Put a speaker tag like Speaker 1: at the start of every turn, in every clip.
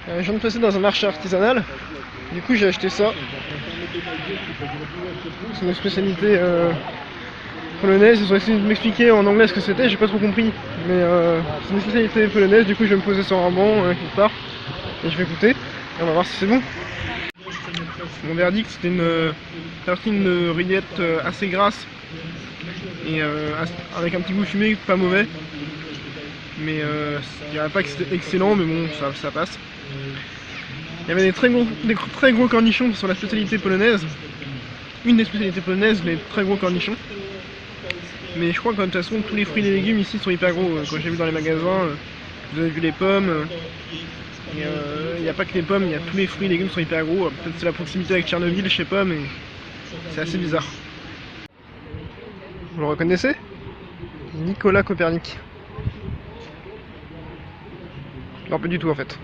Speaker 1: Je viens de passer dans un marché artisanal, du coup j'ai acheté ça. C'est une spécialité polonaise, ils ont essayé de m'expliquer en anglais ce que c'était, j'ai pas trop compris. Mais c'est une spécialité polonaise, du coup je vais me poser sur un banc quelque part, et je vais goûter, et on va voir si c'est bon. Mon verdict, c'était une tartine de rillettes assez grasse, et avec un petit goût fumé, pas mauvais. Mais je dirais pas que c'était excellent, mais bon, ça passe. Il y avait des très gros cornichons sur la spécialité polonaise. Une des spécialités polonaises, les très gros cornichons. Mais je crois que de toute façon, tous les fruits et les légumes ici sont hyper gros. Quand j'ai vu dans les magasins, vous avez vu les pommes. Il n'y a pas que les pommes, il y a tous les fruits et légumes sont hyper gros. Peut-être c'est la proximité avec Tchernobyl, je sais pas, mais c'est assez bizarre. Vous le reconnaissez? Nicolas Copernic. Non, pas du tout en fait.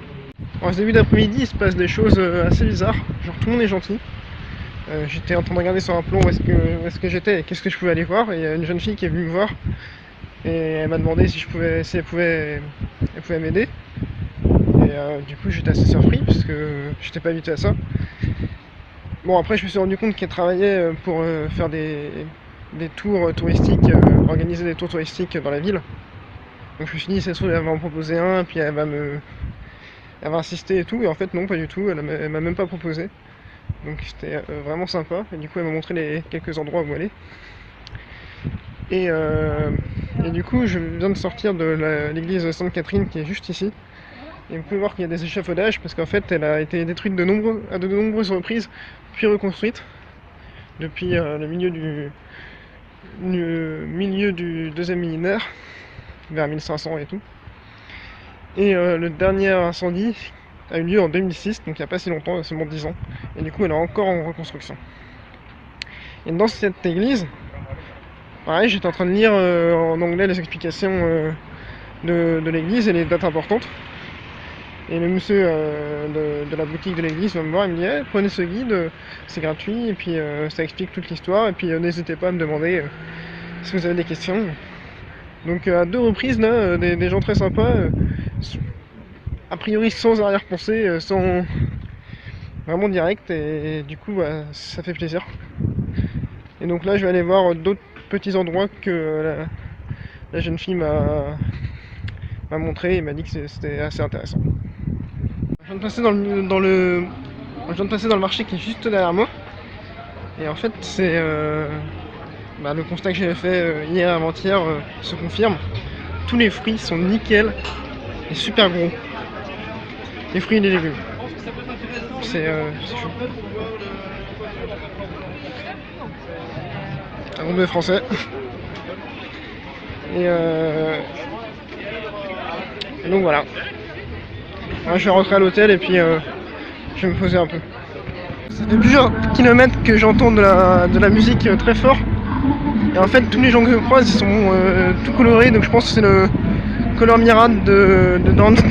Speaker 1: En ce début d'après-midi, il se passe des choses assez bizarres. Genre tout le monde est gentil. J'étais en train de regarder sur un plan où est-ce que j'étais et qu'est-ce que je pouvais aller voir. Et il y a une jeune fille qui est venue me voir. Et elle m'a demandé si elle pouvait m'aider. Et du coup j'étais assez surpris parce que j'étais pas habitué à ça. Bon, après je me suis rendu compte qu'elle travaillait pour faire des tours touristiques, organiser des tours touristiques dans la ville. Donc je me suis dit, ça se trouve, elle va en proposer un, puis elle va insister et tout, et en fait non, pas du tout, elle m'a même pas proposé. Donc c'était vraiment sympa, et du coup elle m'a montré les quelques endroits où aller. Et du coup je viens de sortir de l'église Sainte-Catherine qui est juste ici. Et vous pouvez voir qu'il y a des échafaudages, parce qu'en fait elle a été détruite à de nombreuses reprises, puis reconstruite, depuis le milieu du deuxième millénaire, vers 1500 et tout. Et le dernier incendie a eu lieu en 2006, donc il n'y a pas si longtemps, il y a seulement 10 ans. Et du coup, elle est encore en reconstruction. Et dans cette église, pareil, j'étais en train de lire en anglais les explications de l'église et les dates importantes. Et le monsieur de la boutique de l'église va me voir, il me dit hey, prenez ce guide, c'est gratuit, et puis ça explique toute l'histoire, et puis n'hésitez pas à me demander si vous avez des questions. Donc à 2 reprises, là, des gens très sympas, a priori sans arrière-pensée, sans vraiment direct, et du coup bah, ça fait plaisir. Et donc là je vais aller voir d'autres petits endroits que la jeune fille m'a montré et m'a dit que c'était assez intéressant. Je viens de passer je viens de passer dans le marché qui est juste derrière moi, et en fait c'est le constat que j'avais fait hier et avant-hier se confirme. Tous les fruits sont nickel et super gros. Les fruits et les légumes. C'est chaud. Un groupe de français. Et donc voilà. Alors, je vais rentrer à l'hôtel et puis je vais me poser un peu. Ça fait plusieurs kilomètres que j'entends de la musique très fort. Et en fait tous les gens que je croise ils sont tout colorés, donc je pense que c'est le Color Mirage de Dansk.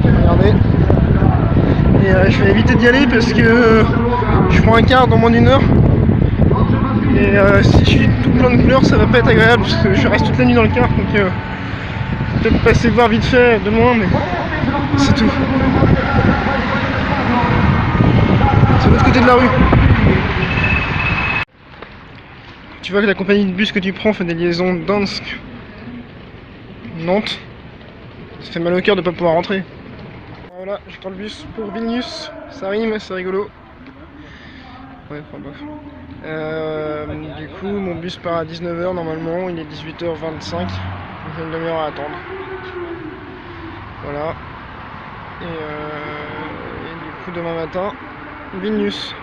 Speaker 1: Regardez. Et je vais éviter d'y aller parce que je prends un quart dans moins d'une heure. Et si je suis tout plein de couleurs, ça va pas être agréable parce que je reste toute la nuit dans le car. Donc peut-être passer voir vite fait de loin, mais c'est tout. C'est de l'autre côté de la rue. Tu vois que la compagnie de bus que tu prends fait des liaisons Dansk Nantes. Ça fait mal au cœur de pas pouvoir rentrer. Voilà, j'attends le bus pour Vilnius. Ça rime, c'est rigolo. Ouais, enfin bof. Du coup, mon bus part à 19 h normalement, il est 18 h 25. Donc j'ai une demi-heure à attendre. Voilà. Et du coup, demain matin, Vilnius.